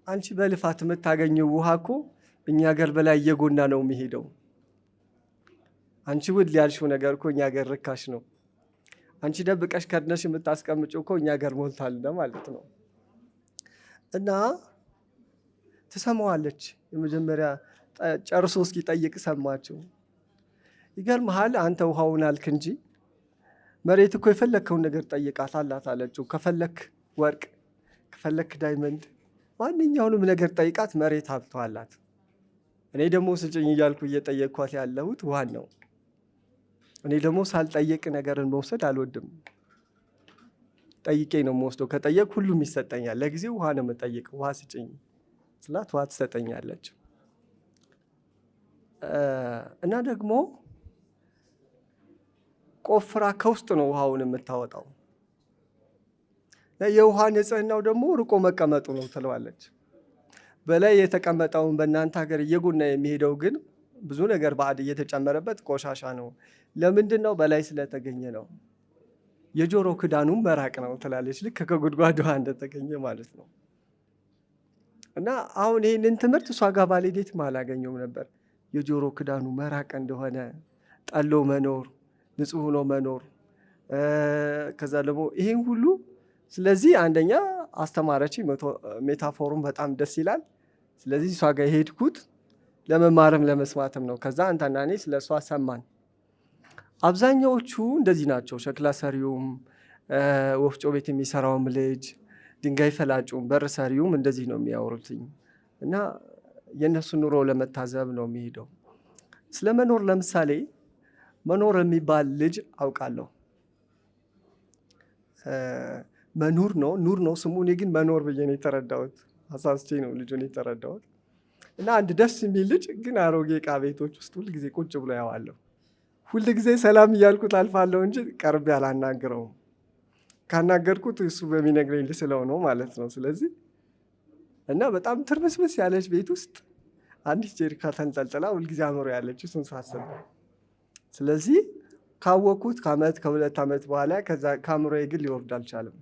አንቺ በልፋት የምታገኘው ውሃ እኮ እኛ ሀገር በላይ እየጎና ነው የሚሄደው። አንቺ ውድ ያልሽው ነገር እኮ እኛ ሀገር ርካሽ ነው። አንቺ ደብቀሽ ከድነሽ የምታስቀምጪው እኮ እኛ ሀገር ሞልቷል ማለት ነው። እና ትሰማዋለች። የመጀመሪያ ጨርሶ እስኪጠይቅ ሰማችው። ይገርምሃል፣ አንተ ውሃውን አልክ እንጂ መሬት እኮ የፈለግከውን ነገር ጠይቃት አላት አለችው። ከፈለክ ወርቅ፣ ከፈለክ ዳይመንድ፣ ማንኛውንም ነገር ጠይቃት፣ መሬት ሀብቷ አላት። እኔ ደግሞ ስጭኝ እያልኩ እየጠየቅኳት ያለሁት ውሃን ነው። እኔ ደግሞ ሳልጠየቅ ነገርን መውሰድ አልወድም። ጠይቄ ነው የምወስደው። ከጠየቅ ሁሉም ይሰጠኛል። ለጊዜው ውሃ ነው የምጠይቀው። ውሃ ስጭኝ ስላት ውሃ ትሰጠኛለች። እና ደግሞ ቆፍራ ከውስጥ ነው ውሃውን የምታወጣው። የውሃ ንጽህናው ደግሞ ርቆ መቀመጡ ነው ትለዋለች። በላይ የተቀመጠውን በእናንተ ሀገር እየጎና የሚሄደው ግን ብዙ ነገር ባዕድ እየተጨመረበት ቆሻሻ ነው። ለምንድን ነው? በላይ ስለተገኘ ነው። የጆሮ ክዳኑም መራቅ ነው ትላለች። ልክ ከጉድጓድ ውሃ እንደተገኘ ማለት ነው። እና አሁን ይህንን ትምህርት እሷ ጋር ባልሄድም አላገኘውም ነበር። የጆሮ ክዳኑ መራቅ እንደሆነ፣ ጠሎ መኖር፣ ንጹህ ሆኖ መኖር፣ ከዛ ደግሞ ይህን ሁሉ። ስለዚህ አንደኛ አስተማረች። ሜታፎሩም በጣም ደስ ይላል። ስለዚህ እሷ ጋር የሄድኩት ለመማርም ለመስማትም ነው። ከዛ አንተና እኔ ስለ እሷ ሰማን። አብዛኛዎቹ እንደዚህ ናቸው። ሸክላ ሰሪውም፣ ወፍጮ ቤት የሚሰራውም ልጅ፣ ድንጋይ ፈላጩም፣ በር ሰሪውም እንደዚህ ነው የሚያወሩትኝ። እና የእነሱ ኑሮ ለመታዘብ ነው የሚሄደው። ስለ መኖር ለምሳሌ መኖር የሚባል ልጅ አውቃለሁ። መኖር ነው ኑር ነው ስሙ። እኔ ግን መኖር ብዬ ነው የተረዳሁት። አሳስቼ ነው ልጁን የተረዳሁት። እና አንድ ደስ የሚል ልጅ ግን አሮጌ ዕቃ ቤቶች ውስጥ ሁልጊዜ ቁጭ ብሎ ያዋለሁ። ሁልጊዜ ሰላም እያልኩት አልፋለሁ እንጂ ቀርቤ አላናግረውም። ካናገርኩት እሱ በሚነግረኝ ልስለው ነው ማለት ነው። ስለዚህ እና በጣም ትርምስምስ ያለች ቤት ውስጥ አንዲት ጀሪካ ተንጠልጥላ ሁልጊዜ አእምሮ ያለች እሱን ሳስብ። ስለዚህ ካወቅኩት ከዓመት ከ2 ዓመት በኋላ ከአእምሮዬ ግን ሊወርድ አልቻለም።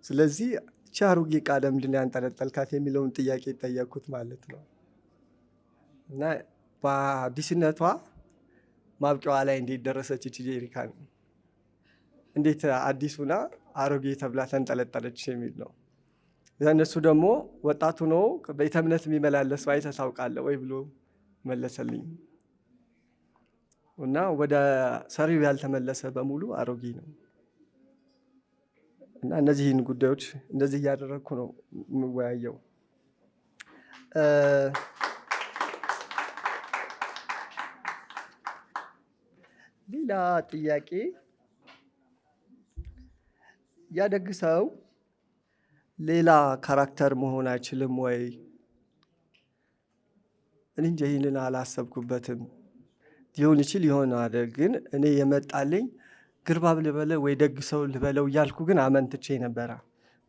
ስለዚህ እቺ አሮጌ ዕቃ ለምንድን ነው ያንጠለጠልካት የሚለውን ጥያቄ ጠየቅኩት ማለት ነው። እና በአዲስነቷ ማብቂያዋ ላይ እንዴት ደረሰች እቺ ጀሪካን? እንዴት አዲሱና አሮጌ ተብላ ተንጠለጠለች የሚል ነው። እነሱ ደግሞ ወጣቱ ነው ቤተ እምነት የሚመላለስ አይተህ ታውቃለህ ወይ ብሎ መለሰልኝ። እና ወደ ሰሪው ያልተመለሰ በሙሉ አሮጌ ነው። እና እነዚህን ጉዳዮች እንደዚህ እያደረግኩ ነው የምወያየው። ሌላ ጥያቄ ያደግ ሰው ሌላ ካራክተር መሆን አይችልም ወይ? እኔ እንጃ ይህንን አላሰብኩበትም። ሊሆን ይችል ይሆናል፣ ግን እኔ የመጣልኝ ግርባብ ልበለው ወይ ደግ ሰው ልበለው እያልኩ ግን አመንትቼ ነበረ።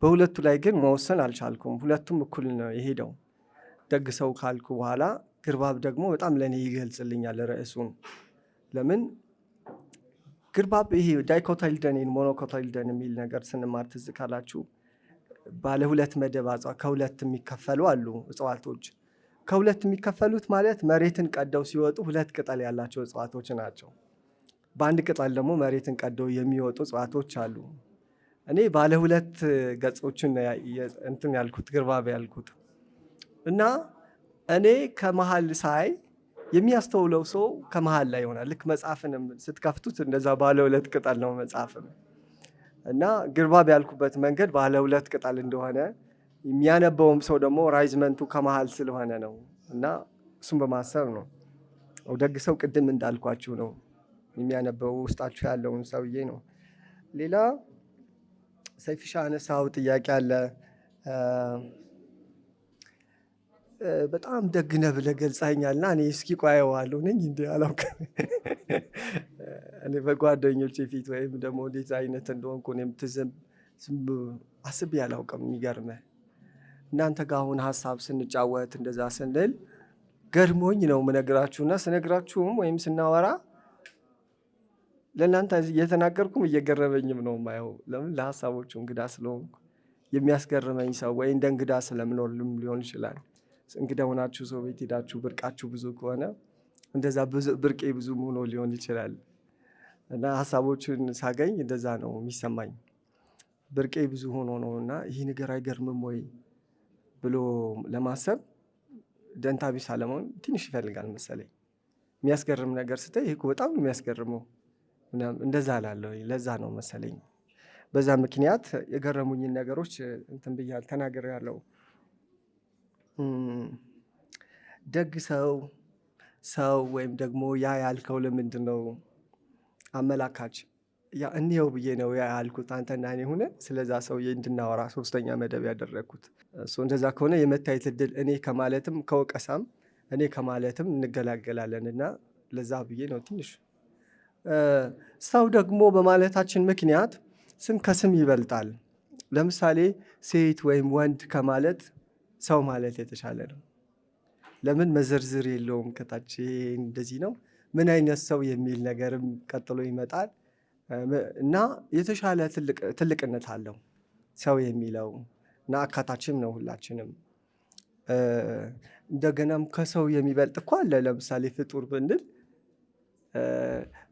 በሁለቱ ላይ ግን መወሰን አልቻልኩም። ሁለቱም እኩል ነው የሄደው። ደግ ሰው ካልኩ በኋላ ግርባብ ደግሞ በጣም ለእኔ ይገልጽልኛል ርዕሱን። ለምን ግርባብ ይሄ ዳይኮታይልደኔን ሞኖኮታይልደን የሚል ነገር ስንማር ትዝ ካላችሁ ባለ 2 መደብ ከሁለት የሚከፈሉ አሉ እጽዋቶች። ከሁለት የሚከፈሉት ማለት መሬትን ቀደው ሲወጡ 2 ቅጠል ያላቸው እጽዋቶች ናቸው። በአንድ ቅጠል ደግሞ መሬትን ቀደው የሚወጡ እጽዋቶች አሉ። እኔ ባለ 2 ገጾችን እንትን ያልኩት ግርባብ ያልኩት እና እኔ ከመሃል ሳይ የሚያስተውለው ሰው ከመሃል ላይ ይሆናል። ልክ መጽሐፍንም ስትከፍቱት እንደዛ ባለ 2 ቅጠል ነው መጽሐፍም። እና ግርባብ ያልኩበት መንገድ ባለ 2 ቅጠል እንደሆነ የሚያነበውም ሰው ደግሞ ራይዝመንቱ ከመሃል ስለሆነ ነው። እና እሱም በማሰብ ነው። ደግ ሰው ቅድም እንዳልኳችሁ ነው የሚያነበው ውስጣችሁ ያለውን ሰውዬ ነው። ሌላ ሰይፍሻ አነሳው ጥያቄ አለ። በጣም ደግ ነህ ብለህ ገልጸኸኛልና እኔ እስኪ ቆየዋለሁ ነኝ እንዲ አላውቅም። እኔ በጓደኞቼ ፊት ወይም ደግሞ እንዴት አይነት እንደሆንኩ እኔም ዝም አስቤ አላውቅም። የሚገርምህ እናንተ ጋር አሁን ሀሳብ ስንጫወት እንደዛ ስንል ገድሞኝ ነው የምነግራችሁና ስነግራችሁም ወይም ስናወራ ለእናንተ እየተናገርኩም እየገረመኝም ነው የማየው። ለምን ለሀሳቦቹ እንግዳ ስለሆንኩ የሚያስገርመኝ ሰው ወይ እንደ እንግዳ ስለምኖርልም ሊሆን ይችላል። እንግዳ ሆናችሁ ሰው ቤት ሄዳችሁ ብርቃችሁ ብዙ ከሆነ እንደዛ ብርቄ ብዙ ሆኖ ሊሆን ይችላል። እና ሀሳቦችን ሳገኝ እንደዛ ነው የሚሰማኝ። ብርቄ ብዙ ሆኖ ነው እና ይህ ነገር አይገርምም ወይ ብሎ ለማሰብ ደንታ ቢስ አለመሆን ትንሽ ይፈልጋል መሰለኝ። የሚያስገርም ነገር ስታይ ይሄ እኮ በጣም ነው የሚያስገርመው እንደዛ እላለሁ። ለዛ ነው መሰለኝ በዛ ምክንያት የገረሙኝን ነገሮች እንትን ብያለሁ ተናግሬያለሁ። ደግ ሰው ወይም ደግሞ ያ ያልከው ለምንድን ነው አመላካች እንየው ብዬ ነው ያ ያልኩት። አንተና እኔ ሆነ ስለዛ ሰውዬ እንድናወራ 3ኛ መደብ ያደረግኩት እንደዛ ከሆነ የመታየት እድል እኔ ከማለትም ከወቀሳም እኔ ከማለትም እንገላገላለን እና ለዛ ብዬ ነው ትንሽ ሰው ደግሞ በማለታችን ምክንያት ስም ከስም ይበልጣል። ለምሳሌ ሴት ወይም ወንድ ከማለት ሰው ማለት የተሻለ ነው። ለምን መዘርዝር የለውም ከታች እንደዚህ ነው ምን አይነት ሰው የሚል ነገርም ቀጥሎ ይመጣል እና የተሻለ ትልቅነት አለው ሰው የሚለው እና አካታችም ነው ሁላችንም። እንደገናም ከሰው የሚበልጥ እኮ አለ። ለምሳሌ ፍጡር ብንል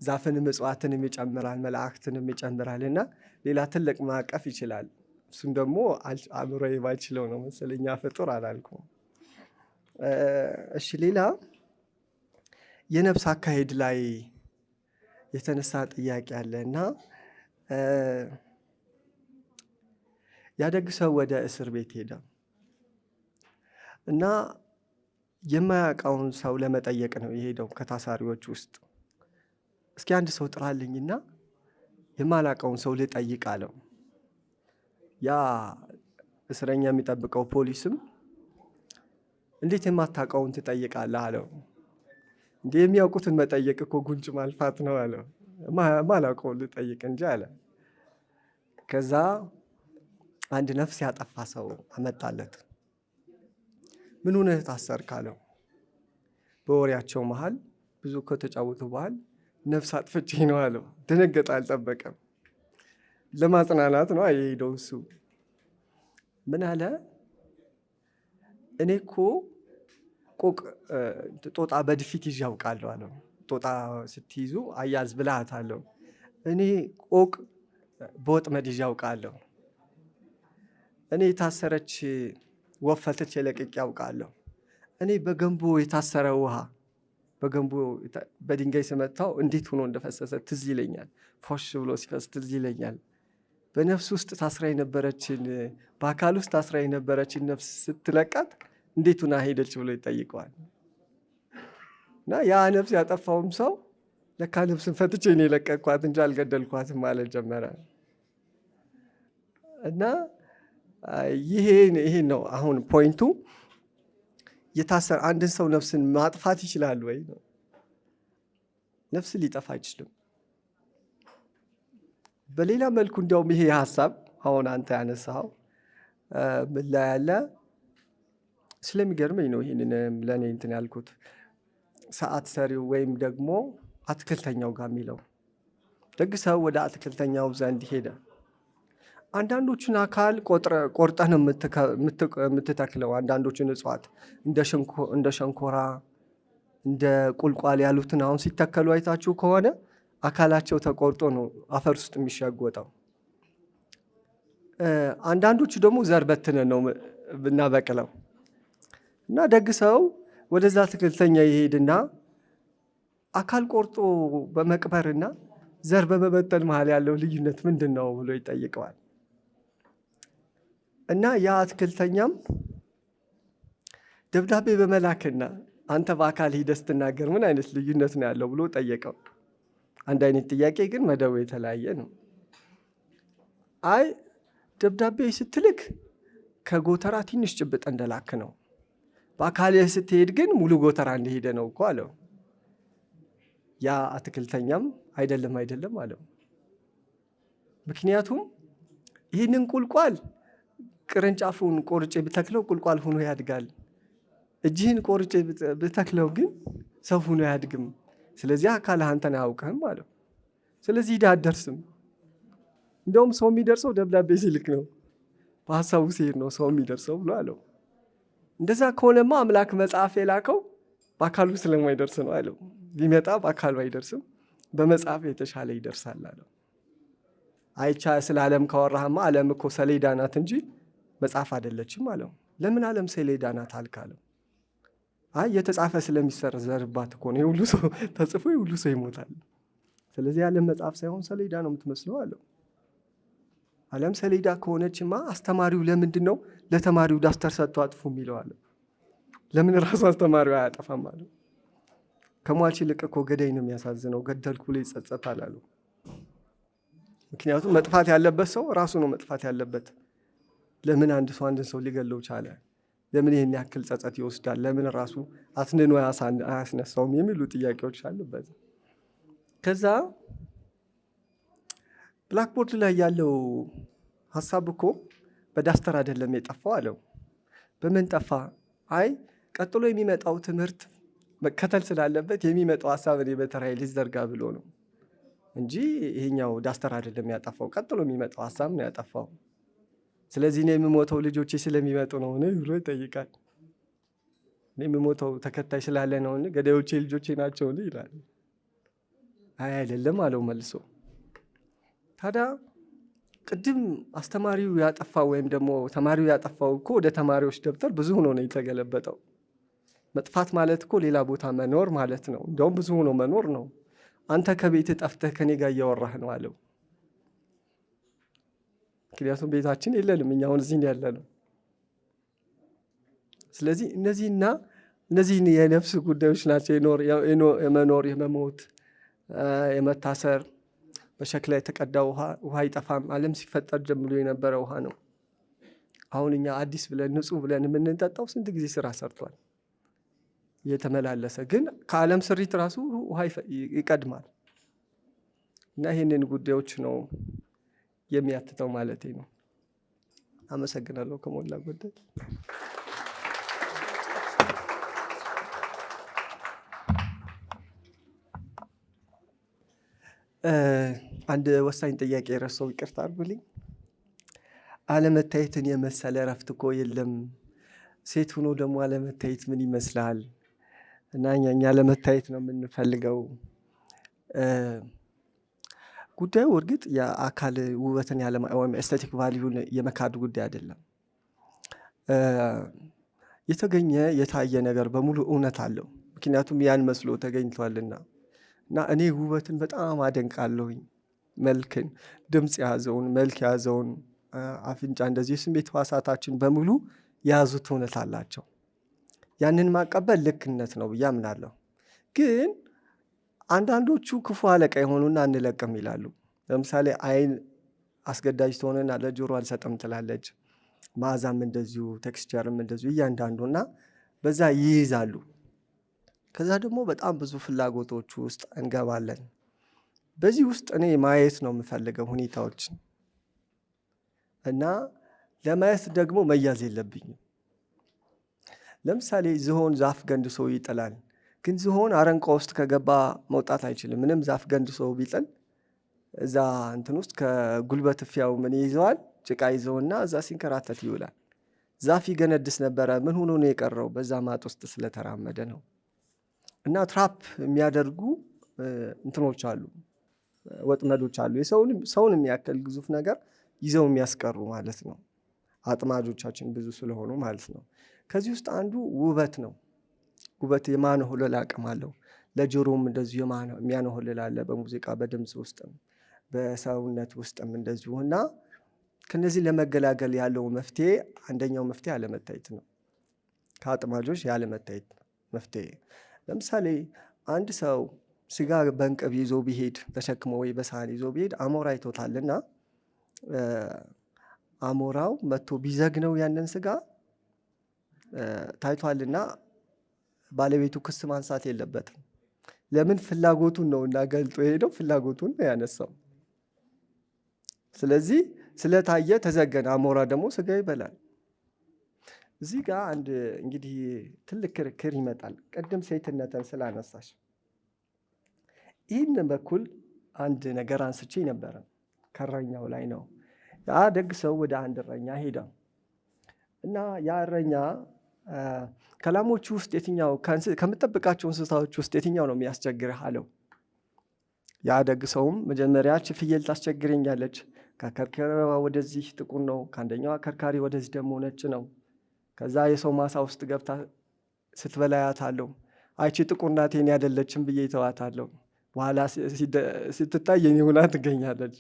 ዛፍንም እጽዋትንም ይጨምራል መላእክትንም ይጨምራል እና ሌላ ትልቅ ማዕቀፍ ይችላል። እሱም ደግሞ አእምሮዬ ባይችለው ነው መሰለኝ ፍጡር አላልኩም። እሺ ሌላ የነፍስ አካሄድ ላይ የተነሳ ጥያቄ አለ እና ያደግ ሰው ወደ እስር ቤት ሄደ እና የማያውቀውን ሰው ለመጠየቅ ነው የሄደው ከታሳሪዎች ውስጥ። እስኪ አንድ ሰው ጥራልኝና የማላውቀውን ሰው ልጠይቅ አለው። ያ እስረኛ የሚጠብቀው ፖሊስም እንዴት የማታውቀውን ትጠይቃለህ አለው። እንዴ የሚያውቁትን መጠየቅ እኮ ጉንጭ ማልፋት ነው አለው። ማላውቀውን ልጠይቅ እንጂ አለ። ከዛ አንድ ነፍስ ያጠፋ ሰው አመጣለት። ምን ሆነህ ታሰርክ አለው። በወሬያቸው መሃል ብዙ ከተጫወቱ በኋላ ነፍስ አጥፍቼ ነው አለው። ደነገጠ፣ አልጠበቀም። ለማጽናናት ነው የሄደው እሱ። ምን አለ? እኔ እኮ ቆቅ ጦጣ በድፊት ይዤ አውቃለሁ አለው። ጦጣ ስትይዙ አያዝ ብልሃት አለው። እኔ ቆቅ በወጥመድ ይዤ አውቃለሁ። እኔ የታሰረች ወፍ ፈትቼ ለቅቄ አውቃለሁ። እኔ በገንቦ የታሰረ ውሃ በገንቦ በድንጋይ ስመታው እንዴት ሆኖ እንደፈሰሰ ትዝ ይለኛል። ፎሽ ብሎ ሲፈስ ትዝ ይለኛል። በነፍስ ውስጥ ታስራ የነበረችን በአካል ውስጥ ታስራ የነበረችን ነፍስ ስትለቃት እንዴት ሆና ሄደች ብሎ ይጠይቀዋል። እና ያ ነፍስ ያጠፋውም ሰው ለካ ነፍስን ፈትቼ ነው የለቀቅኳት እንጂ አልገደልኳትም ማለት ጀመረ። እና ይሄ ነው አሁን ፖይንቱ። የታሰረ አንድን ሰው ነፍስን ማጥፋት ይችላል ወይ ነው? ነፍስ ሊጠፋ አይችልም። በሌላ መልኩ እንዲያውም ይሄ ሀሳብ አሁን አንተ ያነሳኸው ምን ላይ ያለ ስለሚገርመኝ ነው ይህንን ለእኔ እንትን ያልኩት። ሰዓት ሰሪው ወይም ደግሞ አትክልተኛው ጋር የሚለው ደግ ሰው ወደ አትክልተኛው ዘንድ ሄደ። አንዳንዶቹን አካል ቆርጠህ ነው የምትተክለው። አንዳንዶቹን እጽዋት እንደ ሸንኮራ እንደ ቁልቋል ያሉትን አሁን ሲተከሉ አይታችሁ ከሆነ አካላቸው ተቆርጦ ነው አፈር ውስጥ የሚሸጎጠው። አንዳንዶቹ ደግሞ ዘር በትነ ነው ብናበቅለው። እና ደግ ሰው ወደዛ አትክልተኛ ይሄድና አካል ቆርጦ በመቅበርና ዘር በመበተን መሀል ያለው ልዩነት ምንድን ነው ብሎ ይጠይቀዋል። እና ያ አትክልተኛም ደብዳቤ በመላክና አንተ በአካል ሂደህ ስትናገር ምን አይነት ልዩነት ነው ያለው ብሎ ጠየቀው። አንድ አይነት ጥያቄ ግን መደቡ የተለያየ ነው። አይ ደብዳቤ ስትልክ ከጎተራ ትንሽ ጭብጥ እንደላክ ነው፣ በአካል ስትሄድ ግን ሙሉ ጎተራ እንደሄደ ነው እኮ አለው። ያ አትክልተኛም አይደለም አለው። ምክንያቱም ይህንን ቁልቋል ቅርንጫፉን ቆርጬ ብተክለው ቁልቋል ሆኖ ያድጋል። እጅህን ቆርጬ ብተክለው ግን ሰው ሆኖ አያድግም። ስለዚህ አካልህ አንተን አያውቅህም አለው። ስለዚህ ሂደህ አትደርስም። እንደውም ሰው የሚደርሰው ደብዳቤ ሲልክ ነው፣ በሀሳቡ ሲሄድ ነው ሰው የሚደርሰው ብሎ አለው። እንደዛ ከሆነማ አምላክ መጽሐፍ የላከው በአካሉ ስለማይደርስ ነው አለው። ቢመጣ በአካሉ አይደርስም፣ በመጽሐፍ የተሻለ ይደርሳል አለው። አይቻ ስለ ዓለም ካወራህማ ዓለም እኮ ሰሌዳ ናት እንጂ መጽሐፍ አይደለችም አለው። ለምን ዓለም ሰሌዳ ናት አልካለው? አይ የተጻፈ ስለሚሰረዝባት እኮ ነው፣ የሁሉ ሰው ተጽፎ የሁሉ ሰው ይሞታል። ስለዚህ ዓለም መጽሐፍ ሳይሆን ሰሌዳ ነው የምትመስለው አለው። ዓለም ሰሌዳ ከሆነችማ አስተማሪው ለምንድን ነው ለተማሪው ዳስተር ሰጥቶ አጥፉ የሚለው አለው? ለምን ራሱ አስተማሪው አያጠፋም አለው? ከሟች ይልቅ እኮ ገዳይ ነው የሚያሳዝነው፣ ገደልኩ ብሎ ይጸጸታል አለው። ምክንያቱም መጥፋት ያለበት ሰው ራሱ ነው መጥፋት ያለበት። ለምን አንድ ሰው አንድን ሰው ሊገለው ቻለ? ለምን ይህን ያክል ጸጸት ይወስዳል? ለምን ራሱ አትንኖ አያስነሳውም? የሚሉ ጥያቄዎች አሉበት። ከዛ ብላክቦርድ ላይ ያለው ሀሳብ እኮ በዳስተር አይደለም የጠፋው አለው። በምን ጠፋ? አይ ቀጥሎ የሚመጣው ትምህርት መከተል ስላለበት የሚመጣው ሀሳብ እኔ በተራዬ ልዘርጋ ብሎ ነው እንጂ ይሄኛው ዳስተር አይደለም ያጠፋው፣ ቀጥሎ የሚመጣው ሀሳብ ነው ያጠፋው። ስለዚህ እኔ የምሞተው ልጆቼ ስለሚመጡ ነው ብሎ ይጠይቃል። እኔ የምሞተው ተከታይ ስላለ ነው፣ ገዳዮቼ ልጆቼ ናቸው ይላል። አይ አይደለም አለው መልሶ። ታዲያ ቅድም አስተማሪው ያጠፋው ወይም ደግሞ ተማሪው ያጠፋው እኮ ወደ ተማሪዎች ደብተር ብዙ ሆኖ ነው የተገለበጠው። መጥፋት ማለት እኮ ሌላ ቦታ መኖር ማለት ነው። እንደውም ብዙ ሆኖ መኖር ነው። አንተ ከቤት ጠፍተህ ከኔ ጋር እያወራህ ነው አለው። ምክንያቱም ቤታችን የለንም፣ እኛ አሁን እዚህ ያለ ነው። ስለዚህ እነዚህን የነፍስ ጉዳዮች ናቸው። የመኖር፣ የመሞት፣ የመታሰር። በሸክላ የተቀዳ ውሃ አይጠፋም። ዓለም ሲፈጠር ጀምሮ የነበረ ውሃ ነው። አሁን እኛ አዲስ ብለን ንጹህ ብለን የምንጠጣው ስንት ጊዜ ስራ ሰርቷል እየተመላለሰ፣ ግን ከዓለም ስሪት ራሱ ውሃ ይቀድማል። እና ይህንን ጉዳዮች ነው የሚያትተው ማለቴ ነው። አመሰግናለሁ ከሞላ ጎደል። አንድ ወሳኝ ጥያቄ ረሳው፣ ይቅርታ አድርጉልኝ። አለመታየትን የመሰለ እረፍት እኮ የለም። ሴት ሆኖ ደግሞ አለመታየት ምን ይመስላል? እና እኛ ለመታየት ነው የምንፈልገው። ጉዳዩ እርግጥ የአካል ውበትን ወይም ኤስቴቲክ ቫሊዩን የመካድ ጉዳይ አይደለም። የተገኘ የታየ ነገር በሙሉ እውነት አለው፣ ምክንያቱም ያን መስሎ ተገኝቷልና። እና እኔ ውበትን በጣም አደንቃለሁኝ። መልክን፣ ድምፅ የያዘውን መልክ የያዘውን አፍንጫ፣ እንደዚህ የስሜት ሕዋሳታችን በሙሉ የያዙት እውነት አላቸው። ያንን ማቀበል ልክነት ነው ብዬ አምናለሁ። ግን አንዳንዶቹ ክፉ አለቃ የሆኑና አንለቅም ይላሉ። ለምሳሌ አይን አስገዳጅ ትሆንና ለጆሮ አልሰጥም ትላለች። መዓዛም እንደዚሁ፣ ቴክስቸርም እንደዚሁ እያንዳንዱና በዛ ይይዛሉ። ከዛ ደግሞ በጣም ብዙ ፍላጎቶቹ ውስጥ እንገባለን። በዚህ ውስጥ እኔ ማየት ነው የምፈልገው ሁኔታዎችን እና ለማየት ደግሞ መያዝ የለብኝም። ለምሳሌ ዝሆን ዛፍ ገንድሶ ይጥላል። ግን ዝሆን አረንቋ ውስጥ ከገባ መውጣት አይችልም። ምንም ዛፍ ገንድሶ ቢጥል እዛ እንትን ውስጥ ከጉልበት እፊያው ምን ይዘዋል? ጭቃ ይዘውና እዛ ሲንከራተት ይውላል። ዛፍ ይገነድስ ነበረ። ምን ሆኖ ነው የቀረው? በዛ ማጥ ውስጥ ስለተራመደ ነው። እና ትራፕ የሚያደርጉ እንትኖች አሉ፣ ወጥመዶች አሉ። ሰውን የሚያክል ግዙፍ ነገር ይዘው የሚያስቀሩ ማለት ነው። አጥማጆቻችን ብዙ ስለሆኑ ማለት ነው። ከዚህ ውስጥ አንዱ ውበት ነው። ውበት የማንሆለል አቅም አለው። ለጆሮም እንደዚሁ የሚያንሆልል አለ፣ በሙዚቃ በድምፅ ውስጥም በሰውነት ውስጥም እንደዚሁ። እና ከነዚህ ለመገላገል ያለው መፍትሄ አንደኛው መፍትሄ አለመታየት ነው። ከአጥማጆች ያለመታየት መፍትሄ። ለምሳሌ አንድ ሰው ስጋ በእንቅብ ይዞ ቢሄድ ተሸክሞ ወይ በሳህን ይዞ ቢሄድ አሞራ አይቶታልና አሞራው መጥቶ ቢዘግነው ያንን ስጋ ታይቷልና ባለቤቱ ክስ ማንሳት የለበትም። ለምን? ፍላጎቱን ነው እና ገልጦ የሄደው ፍላጎቱን ነው ያነሳው። ስለዚህ ስለታየ ተዘገነ። አሞራ ደግሞ ስጋ ይበላል። እዚህ ጋር አንድ እንግዲህ ትልቅ ክርክር ይመጣል። ቅድም ሴትነትን ስላነሳሽ ይህን በኩል አንድ ነገር አንስቼ ነበረ። ከእረኛው ላይ ነው። ያ ደግ ሰው ወደ አንድ እረኛ ሄደ እና ያ እረኛ ከላሞቹ ውስጥ የትኛው ከምጠብቃቸው እንስሳዎች ውስጥ የትኛው ነው የሚያስቸግርህ አለው። ያ ደግ ሰውም መጀመሪያ ፍየል ታስቸግረኛለች፣ ከከርካሪዋ ወደዚህ ጥቁር ነው፣ ከአንደኛዋ ከርካሪ ወደዚህ ደግሞ ነጭ ነው። ከዛ የሰው ማሳ ውስጥ ገብታ ስትበላ አያታለሁ። አይቺ ጥቁር ናት የኔ አይደለችም ብዬ ተዋታለሁ። በኋላ ስትታይ የኔ ሆና ትገኛለች።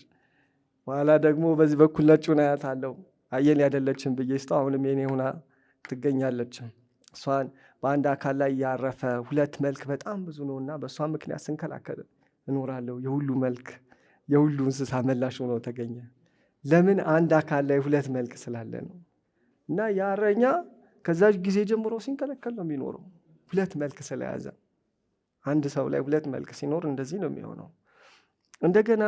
በኋላ ደግሞ በዚህ በኩል ነጩን አያታለሁ። የኔ አይደለችም ብዬ ስተው አሁንም የኔ ሆና ትገኛለች። እሷን በአንድ አካል ላይ ያረፈ ሁለት መልክ በጣም ብዙ ነው እና በእሷ ምክንያት ስንከላከል እኖራለሁ። የሁሉ መልክ የሁሉ እንስሳ መላሽ ሆኖ ተገኘ። ለምን? አንድ አካል ላይ ሁለት መልክ ስላለ ነው። እና ያ እረኛ ከዛ ጊዜ ጀምሮ ሲንከለከል ነው የሚኖረው፣ ሁለት መልክ ስለያዘ። አንድ ሰው ላይ ሁለት መልክ ሲኖር እንደዚህ ነው የሚሆነው። እንደገና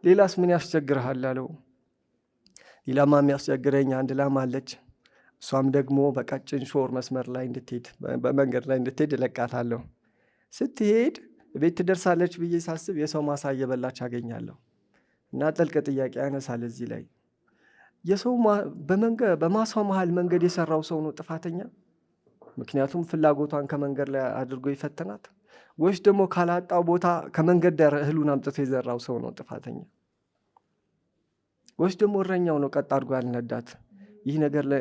ሌላስ ምን ያስቸግርሃል አለው። ሌላማ የሚያስቸግረኝ አንድ ላም አለች። እሷም ደግሞ በቀጭን ሾር መስመር ላይ እንድትሄድ በመንገድ ላይ እንድትሄድ እለቃታለሁ። ስትሄድ ቤት ትደርሳለች ብዬ ሳስብ የሰው ማሳ እየበላች አገኛለሁ። እና ጥልቅ ጥያቄ ያነሳል እዚህ ላይ። የሰው በማሳው መሀል መንገድ የሰራው ሰው ነው ጥፋተኛ? ምክንያቱም ፍላጎቷን ከመንገድ ላይ አድርጎ ይፈተናት? ወይስ ደግሞ ካላጣው ቦታ ከመንገድ ዳር እህሉን አምጥቶ የዘራው ሰው ነው ጥፋተኛ? ወይስ ደግሞ እረኛው ነው ቀጥ አድርጎ ያልነዳት?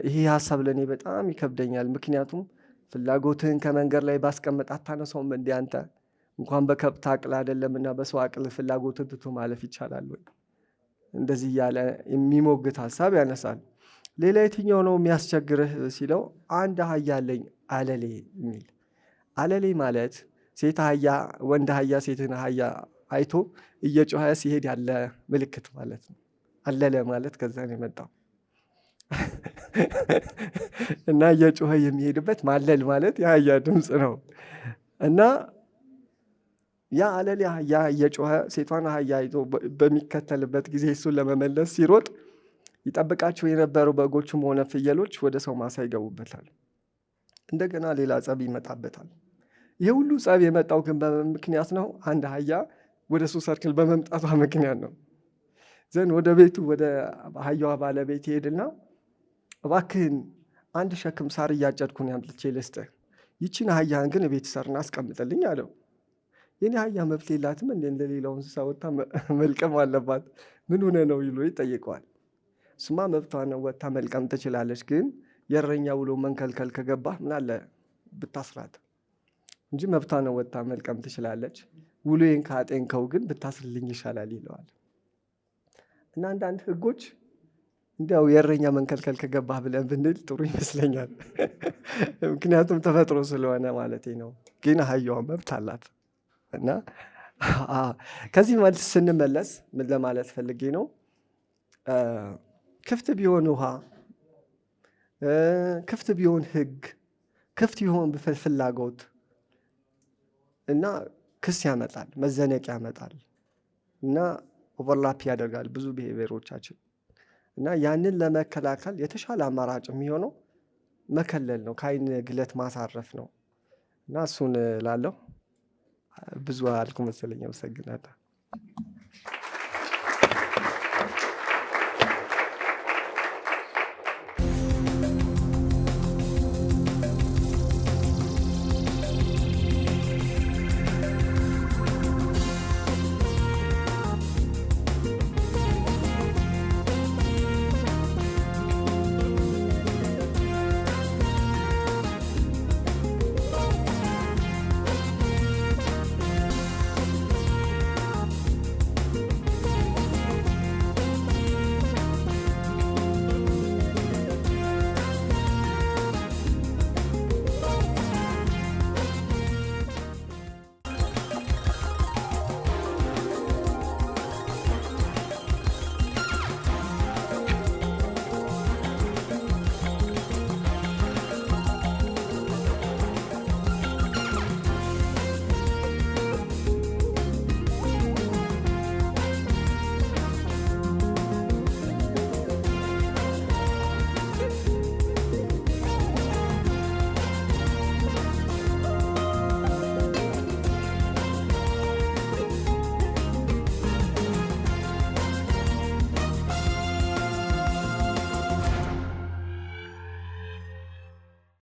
ይህ ሀሳብ ለእኔ በጣም ይከብደኛል። ምክንያቱም ፍላጎትህን ከመንገድ ላይ ባስቀመጥ አታነሳውም እንዲ አንተ? እንኳን በከብት አቅል አይደለምና በሰው አቅል ፍላጎትን ትቶ ማለፍ ይቻላል ወይ? እንደዚህ እያለ የሚሞግት ሀሳብ ያነሳል። ሌላ የትኛው ነው የሚያስቸግርህ ሲለው አንድ አህያ አለኝ አለሌ የሚል። አለሌ ማለት ሴት አህያ ወንድ አህያ ሴትን አህያ አይቶ እየጮኸ ሲሄድ ያለ ምልክት ማለት ነው። አለለ ማለት ከዛ ነው የመጣው። እና እየጮኸ የሚሄድበት ማለል ማለት የአህያ ድምፅ ነው። እና ያ አለሌ አህያ እየጮኸ ሴቷን አህያ አይቶ በሚከተልበት ጊዜ እሱን ለመመለስ ሲሮጥ ይጠብቃቸው የነበሩ በጎችም ሆነ ፍየሎች ወደ ሰው ማሳ ይገቡበታል። እንደገና ሌላ ጸብ ይመጣበታል። ይህ ሁሉ ጸብ የመጣው ግን በምን ምክንያት ነው? አንድ አህያ ወደ እሱ ሰርክል በመምጣቷ ምክንያት ነው። ዘን ወደ ቤቱ ወደ አህያዋ ባለቤት ይሄድና እባክህን አንድ ሸክም ሳር እያጨድኩን ያምጥቼ ልስጥህ፣ ይቺን አህያህን ግን ቤት ሰርና አስቀምጥልኝ አለው። የኔ አህያ መብት የላትም እንደ እንደሌላው እንስሳ ወጥታ መልቀም አለባት? ምን ሆነ ነው ይሎ ይጠይቀዋል። እሱማ መብቷ ነው፣ ወጥታ መልቀም ትችላለች፣ ግን የእረኛ ውሎ መንከልከል ከገባህ ምን አለ ብታስራት እንጂ መብቷ ነው፣ ወጥታ መልቀም ትችላለች። ውሎዬን ካጤንከው ግን ብታስርልኝ ይሻላል ይለዋል። እና አንዳንድ ህጎች እንዲያው የእረኛ መንከልከል ከገባህ ብለን ብንል ጥሩ ይመስለኛል። ምክንያቱም ተፈጥሮ ስለሆነ ማለቴ ነው። ግን አህያዋ መብት አላት። እና ከዚህ መልስ ስንመለስ ምን ለማለት ፈልጌ ነው፣ ክፍት ቢሆን ውሃ፣ ክፍት ቢሆን ህግ፣ ክፍት ቢሆን ፍላጎት እና ክስ ያመጣል፣ መዘነቅ ያመጣል እና ኦቨርላፕ ያደርጋል ብዙ ብሔሮቻችን። እና ያንን ለመከላከል የተሻለ አማራጭ የሚሆነው መከለል ነው፣ ከአይን ግለት ማሳረፍ ነው። እና እሱን ላለሁ ብዙ አልኩ መሰለኝ። አመሰግናለሁ።